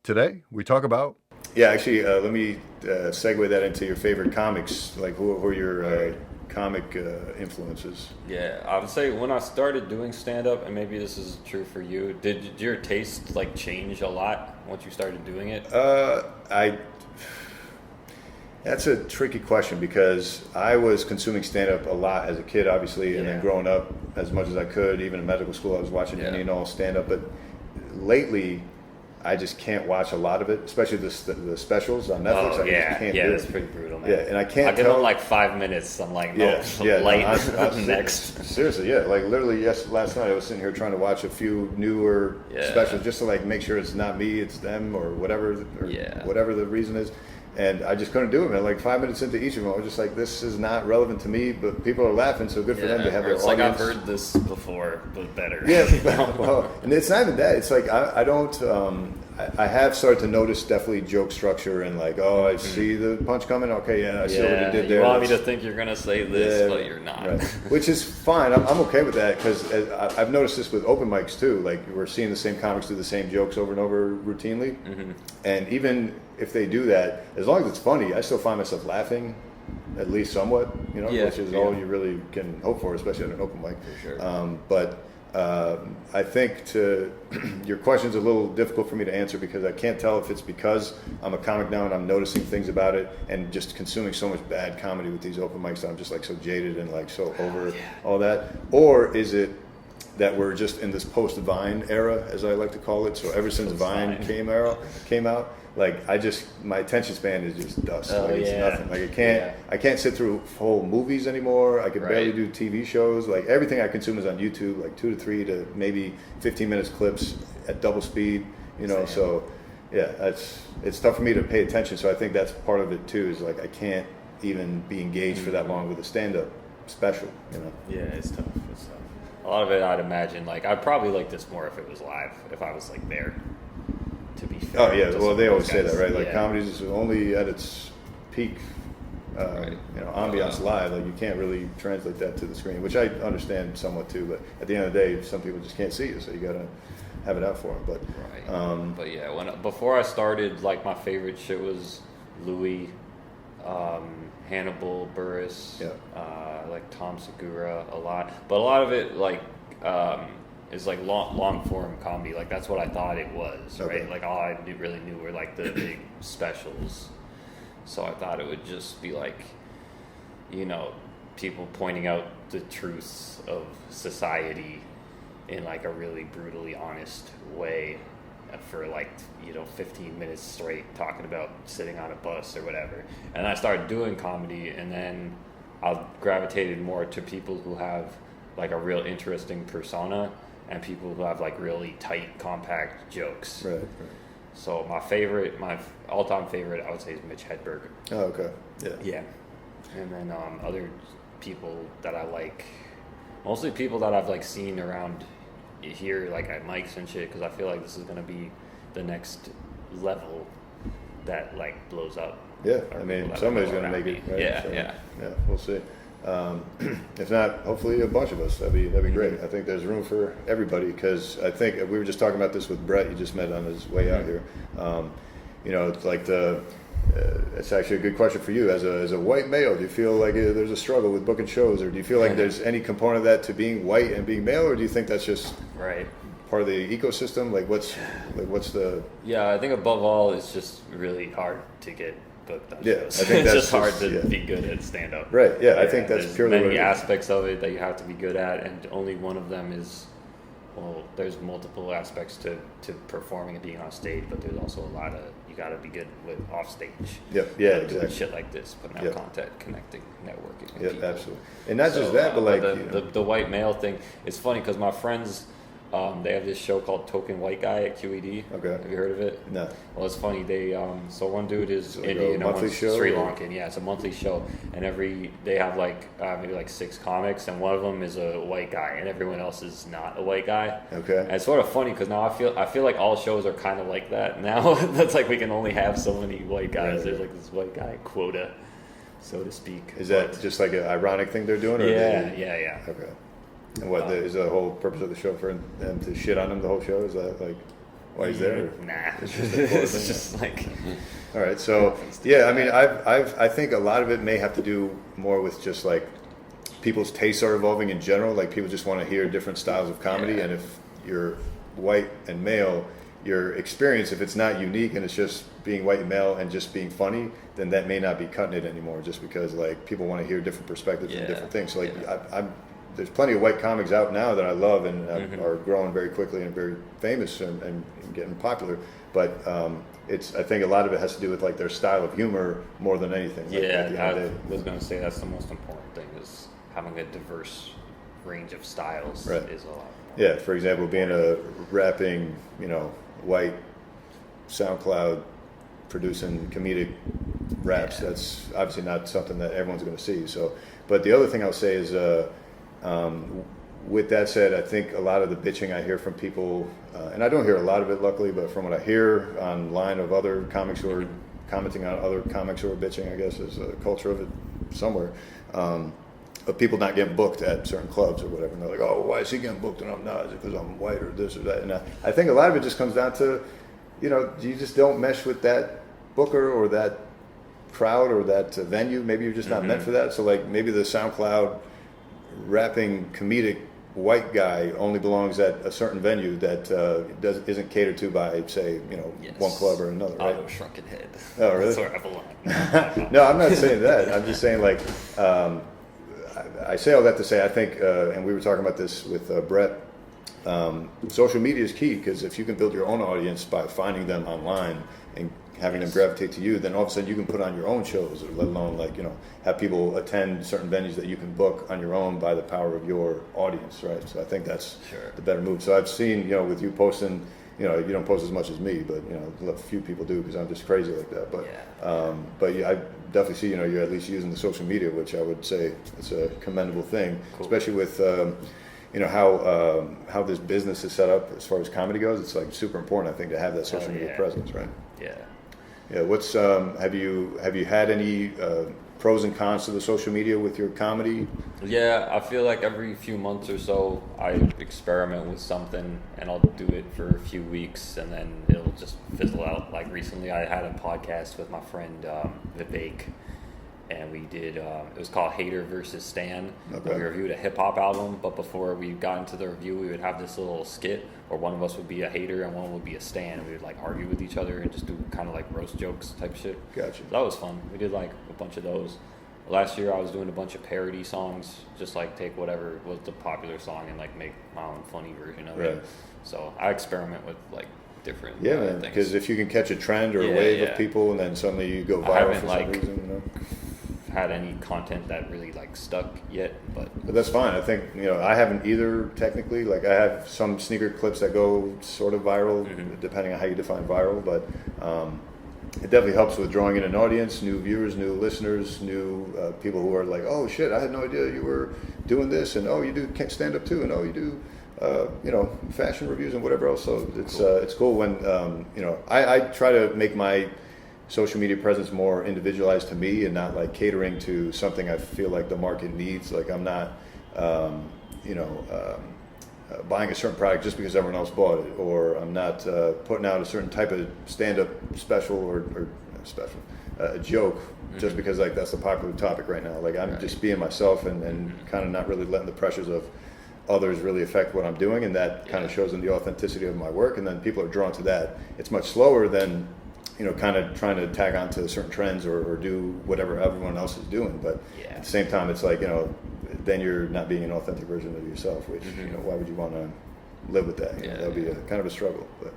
Today, we talk about. Yeah, actually, let me segue that into your favorite comics. Like, who are your comic influences? Yeah, I would say when I started doing stand up, and maybe this is true for you, did your taste like change a lot once you started doing it? I That's a tricky question because I was consuming stand up a lot as a kid, obviously, and then growing up as much as I could. Even in medical school, I was watching all stand up. But lately, I just can't watch a lot of it, especially the specials on Netflix. Oh, I just can't do it's it. pretty brutal, man. Yeah, and I can't I give tell. them like 5 minutes. I'm like, no, light next. Seriously, yeah. Like literally, last night I was sitting here trying to watch a few newer specials just to like make sure it's not me, it's them, or whatever, whatever the reason is. And I just couldn't do it, man. Like 5 minutes into each of them, I was just like, this is not relevant to me, but people are laughing, so good for them to have their audience. It's like I've heard this before, but better. Yeah, well, and it's not even that. It's like I don't. I have started to notice definitely joke structure and like, I see the punch coming. Okay, I see what he did there. You want me to think you're gonna say this, but you're not. Right. Which is fine. I'm okay with that because I've noticed this with open mics too. Like we're seeing the same comics do the same jokes over and over routinely, and even if they do that, as long as it's funny, I still find myself laughing, at least somewhat. Which is all you really can hope for, especially at an open mic. For sure. But I think your question's a little difficult for me to answer because I can't tell if it's because I'm a comic now and I'm noticing things about it and just consuming so much bad comedy with these open mics that I'm just like so jaded and like so over all that, or is it that we're just in this post-Vine era, as I like to call it? So ever since Vine came out, like my attention span is just dust. It's nothing. Like I can't sit through whole movies anymore. I can barely do TV shows. Like everything I consume is on YouTube, like 2 to 3 to maybe 15 minutes clips at double speed. So it's tough for me to pay attention. So I think that's part of it too. Is like I can't even be engaged for that long with a stand-up special. Yeah, it's tough. A lot of it, I'd imagine. Like I'd probably like this more if it was live. If I was like there. To be fair. Oh yeah, well they always say that, right? Like comedy is only at its peak, ambiance live. Like you can't really translate that to the screen, which I understand somewhat too. But at the end of the day, some people just can't see you, so you gotta have it out for them. But but yeah, before I started, like my favorite shit was Louis, Hannibal Buress, like Tom Segura a lot. But a lot of it like. Is like long form comedy. Like that's what I thought it was, right? Like all I really knew were like the big specials. So I thought it would just be like, people pointing out the truths of society in like a really brutally honest way for like 15 minutes straight, talking about sitting on a bus or whatever. And I started doing comedy, and then I gravitated more to people who have like a real interesting persona and people who have like really tight, compact jokes. Right. So my all-time favorite, I would say, is Mitch Hedberg. Oh, okay. Yeah. And then other people that I like, mostly people that I've like seen around here, like at mics and shit, because I feel like this is gonna be the next level that like blows up. Yeah, I mean, somebody's gonna make it. Right? Yeah. We'll see. If not, hopefully a bunch of us. That'd be great. I think there's room for everybody because I think we were just talking about this with Brett. You just met on his way out here. It's like it's actually a good question for you as a white male. Do you feel like there's a struggle with booking shows, or do you feel like there's any component of that to being white and being male, or do you think that's just part of the ecosystem? Like what's the? Yeah, I think above all, it's just really hard to get. I think it's just hard to be good at stand-up. Right. Yeah, I think that's purely many aspects of it that you have to be good at, and only one of them is. Well, there's multiple aspects to performing and being on stage, but there's also a lot of you got to be good with off stage. Yep. Yeah. Exactly. Doing shit like this, putting out content, connecting, networking. With people. Absolutely. And not just that, but like the white male thing. It's funny because my friends. They have this show called Token White Guy at QED. Okay. Have you heard of it? No. Well, it's funny. They so one dude is like Indian and one's show, Sri Lankan. Yeah, it's a monthly show, and they have like maybe like 6 comics, and one of them is a white guy, and everyone else is not a white guy. Okay. And it's sort of funny because now I feel like all shows are kind of like that now. That's like we can only have so many white guys. Right. There's like this white guy quota, so to speak. Is that just like an ironic thing they're doing? Or yeah. Okay. And what is the whole purpose of the show for them to shit on them the whole show? Is that like why he's there? Nah, It's just a core it's thing, just like All right, so yeah, I mean, I think a lot of it may have to do more with just like people's tastes are evolving in general. Like people just want to hear different styles of comedy, Yeah. and if you're white and male, your experience, if it's not unique and it's just being white and male and just being funny, then that may not be cutting it anymore. Just because like people want to hear different perspectives and Yeah. different things. So like Yeah. there's plenty of white comics out now that I love and Mm-hmm. are growing very quickly and very famous and getting popular. But I think a lot of it has to do with like their style of humor more than anything. Like, at the yeah, end of the I day. was gonna say that's the most important thing is having a diverse range of styles Right. is a lot. Yeah, for example, being a rapping, white SoundCloud producing comedic raps, Yeah. that's obviously not something that everyone's going to see. So, but the other thing I'll say is, with that said, I think a lot of the bitching I hear from people, and I don't hear a lot of it luckily, but from what I hear online of other comics who are commenting on other comics who are bitching, I guess is a culture of it somewhere. Of people not getting booked at certain clubs or whatever. And they're like, oh, why is he getting booked and I'm not? Is it because I'm white or this or that? And I think a lot of it just comes down to, you just don't mesh with that booker or that crowd or that venue. Maybe you're just not meant for that. So like maybe the SoundCloud rapping comedic white guy only belongs at a certain venue that isn't catered to by, say, Yes. one club or another, right? Auto Shrunken Head. Oh, really? That's where I belong. No, I'm not saying that. I'm just saying like, I say all that to say I think, and we were talking about this with Brett. Social media is key because if you can build your own audience by finding them online and having them gravitate to you, then all of a sudden you can put on your own shows, or let alone have people attend certain venues that you can book on your own by the power of your audience, right? So I think that's Sure. the better move. So I've seen, with you posting, you don't post as much as me, but a few people do because I'm just crazy like that. But Yeah. but yeah, I definitely see you're at least using the social media, which I would say is a commendable thing, Cool. especially with how this business is set up as far as comedy goes. It's like super important, I think, to have that social media yeah. presence, right? Yeah. Yeah. What's have you had any pros and cons to the social media with your comedy? Yeah, I feel like every few months or so I experiment with something and I'll do it for a few weeks and then it'll just fizzle out. Like recently I had a podcast with my friend Vivek and we did, it was called Hater versus Stan. Okay. We reviewed a hip hop album, but before we got into the review we would have this little skit where one of us would be a hater and one would be a stan and we would like argue with each other and just do kind of like roast jokes type shit. Gotcha. That was fun. We did like a bunch of those. Last year I was doing a bunch of parody songs, just like take whatever was the popular song and like make my own funny version of Right. it. So I experiment with like different Yeah, man. things. Because if you can catch a trend or a Yeah, wave yeah. of people, and then suddenly you go I viral haven't, for like, some reason, had any content that really like stuck yet, but But that's fine. I think I haven't either technically. Like I have some sneaker clips that go sort of viral, depending on how you define viral. But it definitely helps with drawing in an audience, new viewers, new listeners, new people who are like, oh shit, I had no idea you were doing this, and oh you do stand up too, and oh you do fashion reviews and whatever else. So it's cool when I try to make my social media presence more individualized to me and not like catering to something I feel like the market needs. Like I'm not, buying a certain product just because everyone else bought it, or I'm not putting out a certain type of stand-up special or special, a joke just because like that's the popular topic right now. Like I'm just being myself and kind of not really letting the pressures of others really affect what I'm doing, and that kind of shows in the authenticity of my work, and then people are drawn to that. It's much slower than kind of trying to tag on to certain trends or do whatever everyone else is doing. But Yeah. at the same time, it's like, then you're not being an authentic version of yourself, which, why would you want to live with that? Yeah, That would be a kind of a struggle. But